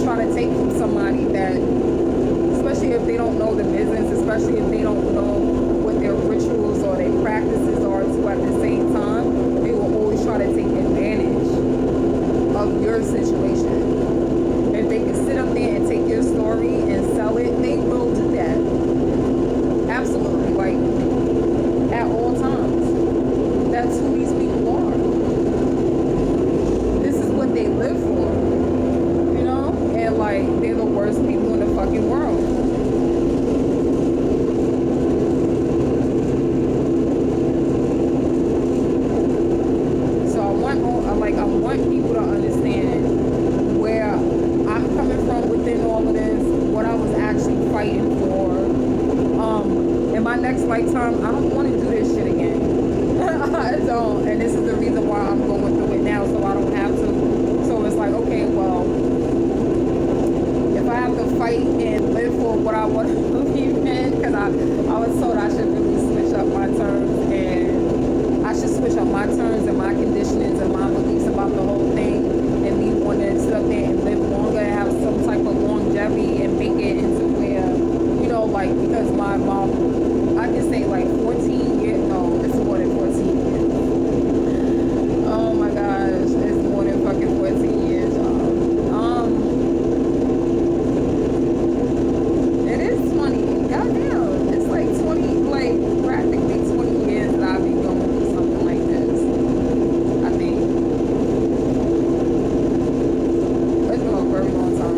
S1: try to take from somebody that, especially if they don't know the business, especially if they don't know what their rituals or their practices are too at the same time, they will always try to take advantage of your situation. If they can sit up there and take your story and sell it, they will do that. Absolutely, like, at all times. That's who these people are. They live for, and like, they're the worst people in the fucking world. So I want people to understand where I'm coming from within all of this, what I was actually fighting for. In my next lifetime, I don't want to do this shit again. I don't, and this is the reason why I'm going through it now, so I don't have to. So it's like, okay, well, if I have to fight and live for what I want to believe in, because I was told I should really switch up my terms, and I should switch up my terms and my conditionings and my beliefs about the whole thing, and me wanting to sit up there and live longer and have some type of longevity and make it into where, like, because my I can say like 14 years, no, it's more than 14 years. Oh my gosh, it's more than fucking 14 years, y'all. It is 20. Goddamn, it's like 20, like practically 20 years that I've been going through something like this. I think it's been a very long time.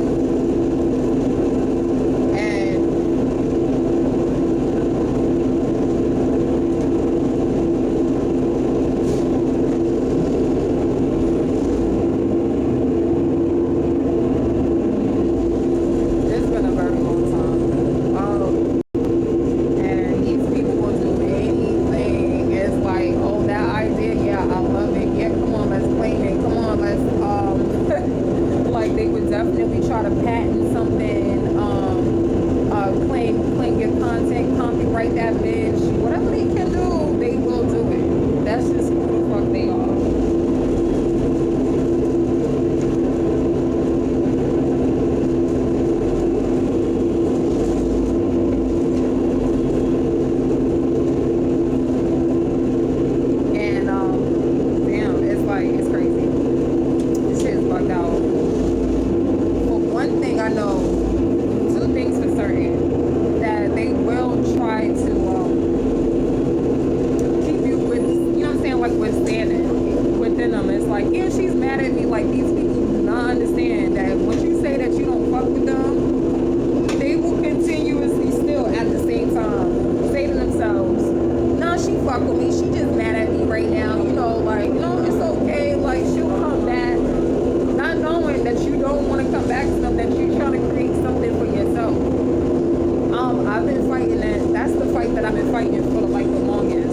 S1: And damn, it's like, it's crazy. these people do not understand that once you say that you don't fuck with them, they will continuously still at the same time say to themselves, nah, she fuck with me, she just mad at me right now, you know, like, no, it's okay, like, she'll come back, not knowing that you don't want to come back to them, that you're trying to create something for yourself. I've been fighting that. That's the fight that I've been fighting for like the longest.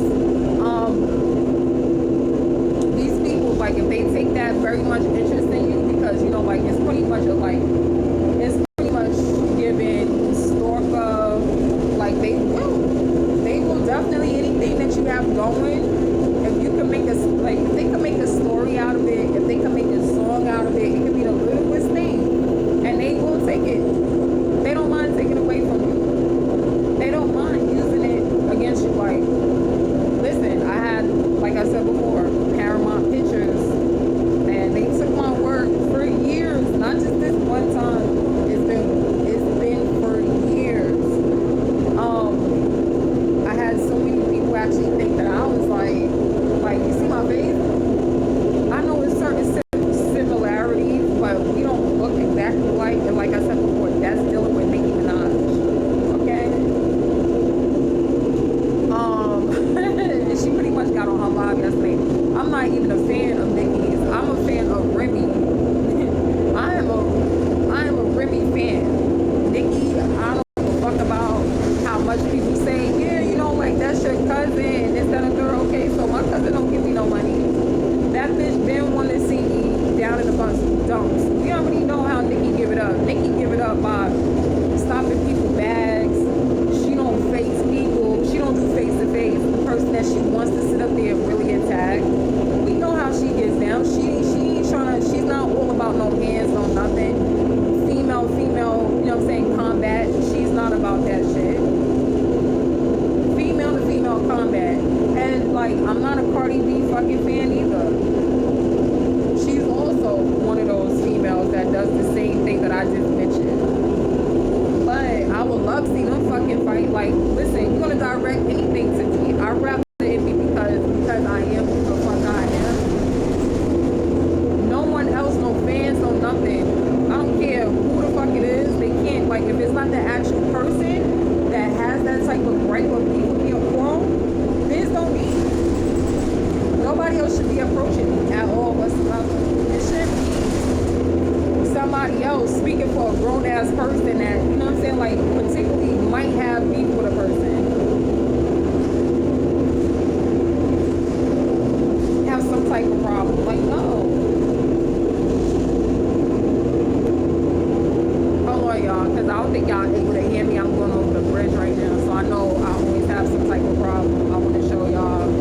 S1: These people, like, if they take that very much interest in you, because, you know, like, it's pretty much a, like, it's pretty much giving stalker, like, they will definitely, anything that you have going, if you can make a, like, if they can make a story out of it, if they can make a song out of it, it can be the littlest thing, and they will take it. They don't mind taking it away from you. They don't mind using it against you. Like, listen, I had, like I said before, Paramount Pictures, and they took my work for years, not just this one time. It's been for years. I had so many people actually think that I was like, you see my face? I know it's certain similarities, but we don't look exactly alike. And like I said before, that's dealing with Nicki Minaj. And she pretty much got on her live yesterday. I'm not even a fan of Nicki's. I'm a fan of Remy. I am a Remy fan. Nicki, I don't give a fuck about how much people say, yeah, you know, like, that's your cousin, this, that, and third. Okay, so my cousin don't give me no money. That bitch been wanting to see me down in the dumps. We already know how Nicki give it up. Nicki give it up by stopping people's bags. She don't face people. She don't do face-to-face. The person that she wants to sit up there and really attack. We know how she gets down. She ain't trying to, she's not all about no hands, no nothing. Female, you know what I'm saying, combat. She's not about that shit. Female to female combat. And, like, I'm not a Cardi B fucking fan either. She's also one of those females that does the same thing that I just mentioned. But I would love to see them fucking fight. Like, listen, you're gonna direct anything to me. I'd rather it be because I am who the fuck I am. No one else, no fans, no nothing. I don't care who the fuck it is. They can't, like, if it's not the actual person that has that type of right or beef with me or quarrel, fans don't need. Nobody else should be approaching me at all whatsoever. It should be somebody else speaking for a grown-ass person that, you know what I'm saying, like, particularly might have beef with a person. Have some type of problem. Like, no. Hold on, y'all, because I don't think y'all able to hear me. I'm going over the bridge right now, so I know I always have some type of problem. I want to show y'all.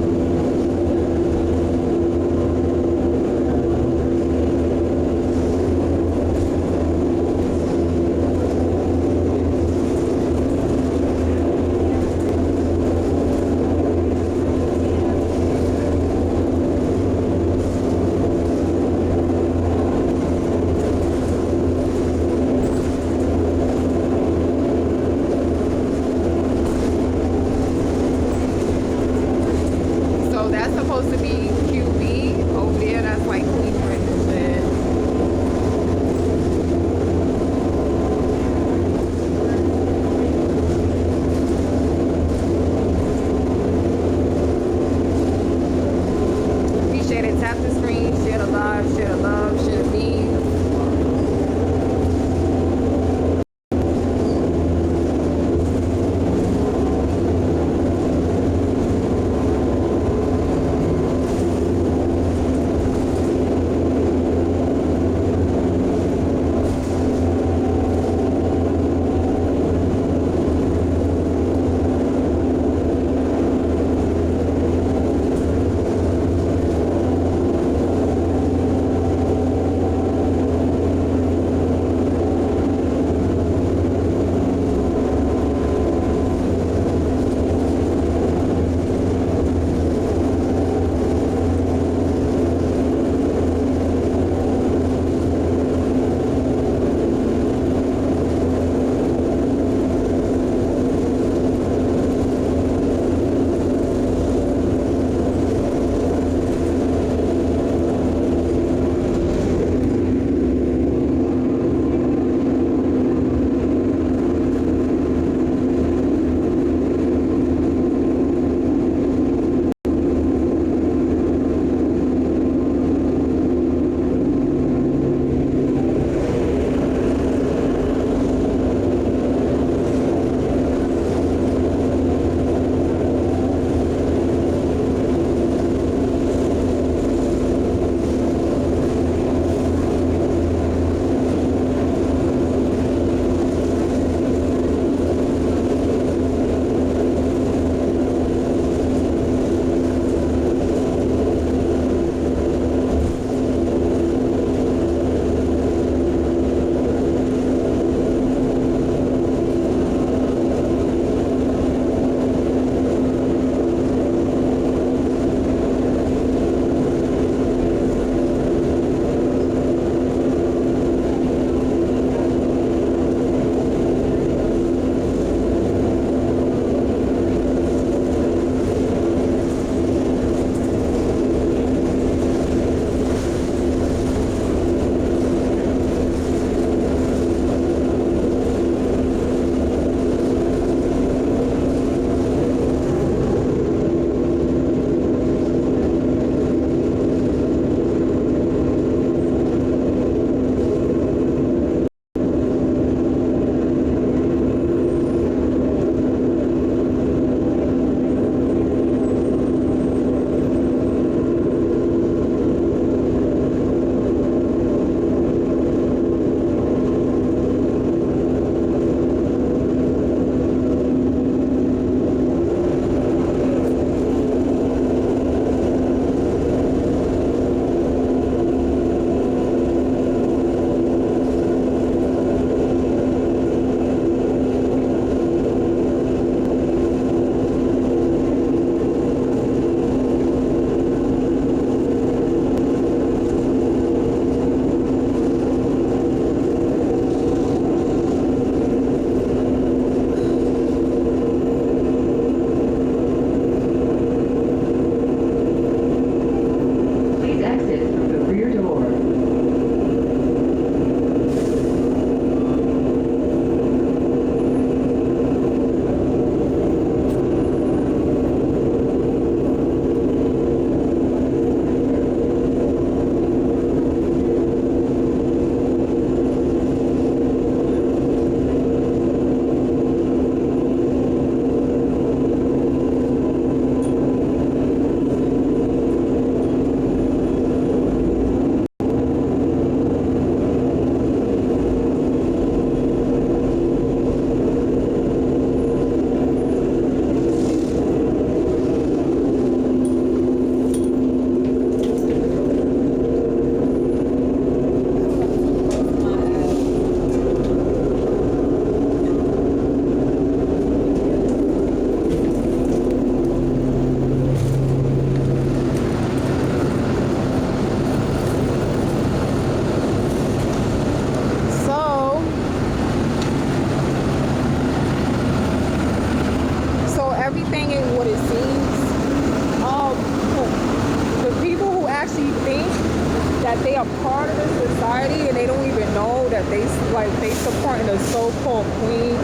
S1: society and they don't even know that they supporting a so-called queen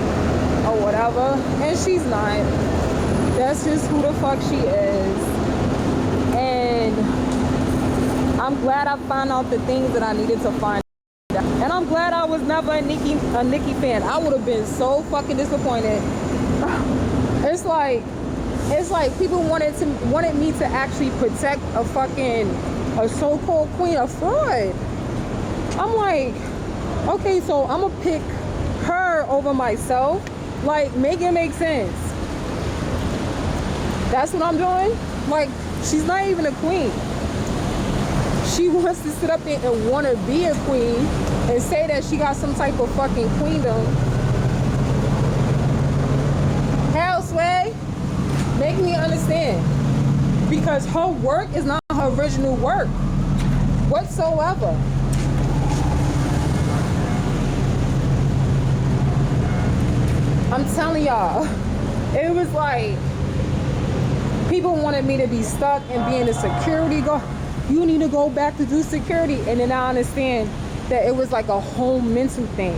S1: or whatever, and she's not. That's just who the fuck she is. And I'm glad I found out the things that I needed to find out. And I'm glad I was never a Nicki fan. I would have been so fucking disappointed. It's like people wanted me to actually protect a so-called queen, a fraud. I'm like, okay, so I'm gonna pick her over myself. Like, make it make sense. That's what I'm doing. Like, she's not even a queen. She wants to sit up there and want to be a queen and say that she got some type of fucking queendom. Hell, Sway, make me understand. Because her work is not her original work whatsoever. I'm telling y'all, it was like people wanted me to be stuck and being a security guard. You need to go back to do security. And then I understand that it was like a whole mental thing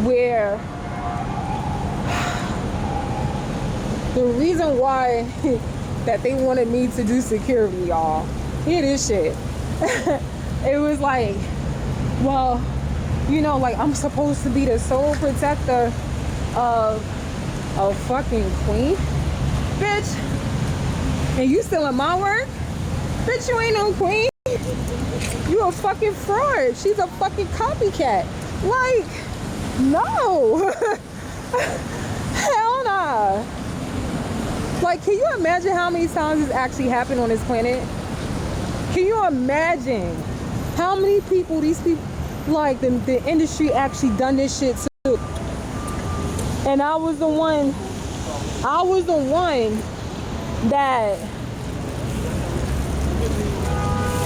S1: where the reason why that they wanted me to do security, y'all, hear this shit. It was like, well, you know, like I'm supposed to be the sole protector of a fucking queen, bitch, and you still in my work, bitch. You ain't no queen. You a fucking fraud. She's a fucking copycat. Like, no. Hell nah. Like, can you imagine how many times this actually happened on this planet? Can you imagine how many people these people, like the industry actually done this shit to? And I was the one that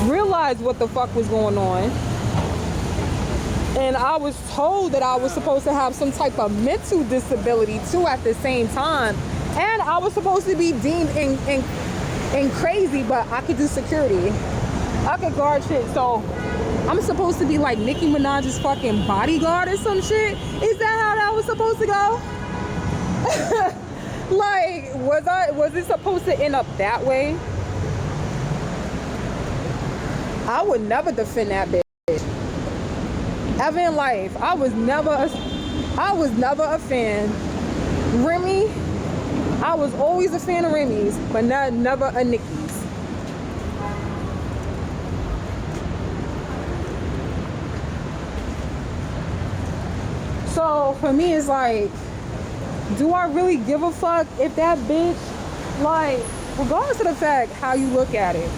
S1: realized what the fuck was going on. And I was told that I was supposed to have some type of mental disability too at the same time. And I was supposed to be deemed in crazy, but I could do security. I could guard shit. So I'm supposed to be like Nicki Minaj's fucking bodyguard or some shit? Is that how that was supposed to go? Like, was it supposed to end up that way? I would never defend that bitch. Ever in life. I was never a fan. Remy, I was always a fan of Remy's, but never a Nicki's. So for me, it's like, do I really give a fuck if that bitch, like, regardless of the fact how you look at it,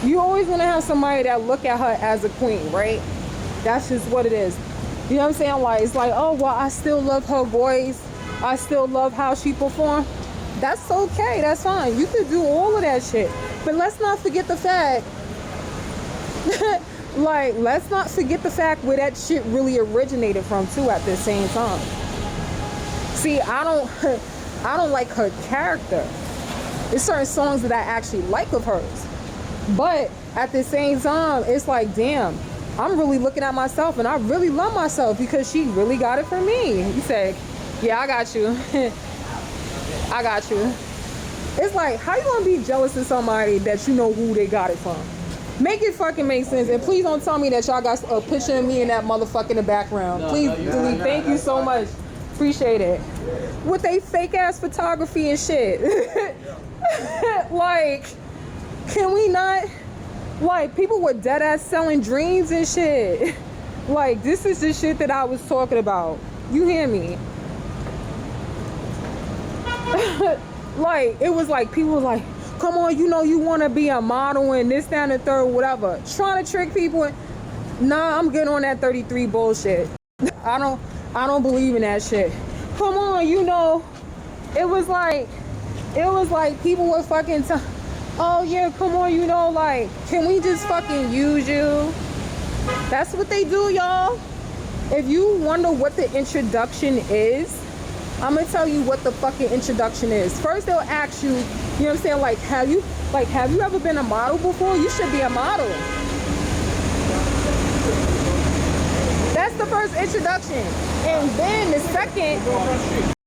S1: you always want to have somebody that look at her as a queen, right? That's just what it is. You know what I'm saying? Like, it's like, oh, well, I still love her voice. I still love how she performed. That's okay. That's fine. You could do all of that shit. But let's not forget the fact, like, let's not forget the fact where that shit really originated from, too, at the same time. See, I don't like her character. There's certain songs that I actually like of hers. But at the same time, it's like, damn, I'm really looking at myself and I really love myself because she really got it from me. You say, yeah, I got you. I got you. It's like, how you gonna be jealous of somebody that you know who they got it from? Make it fucking make sense. And please don't tell me that y'all got a picture of me in that motherfucker in the background. Please delete. Thank you so much. Appreciate it. With they fake ass photography and shit. Like, can we not? Like, people were dead ass selling dreams and shit. Like, this is the shit that I was talking about. You hear me? Like, it was like, people was like, come on, you know you want to be a model and this, that, and the third, whatever. Trying to trick people. Nah, I'm good on that 33 bullshit. I don't believe in that shit. Come on, you know, it was like people were fucking oh yeah, come on, you know, like, can we just fucking use you? That's what they do, y'all. If you wonder what the introduction is, I'm gonna tell you what the fucking introduction is. First, they'll ask you, you know what I'm saying, like, have you ever been a model before? You should be a model. first introduction. And then the second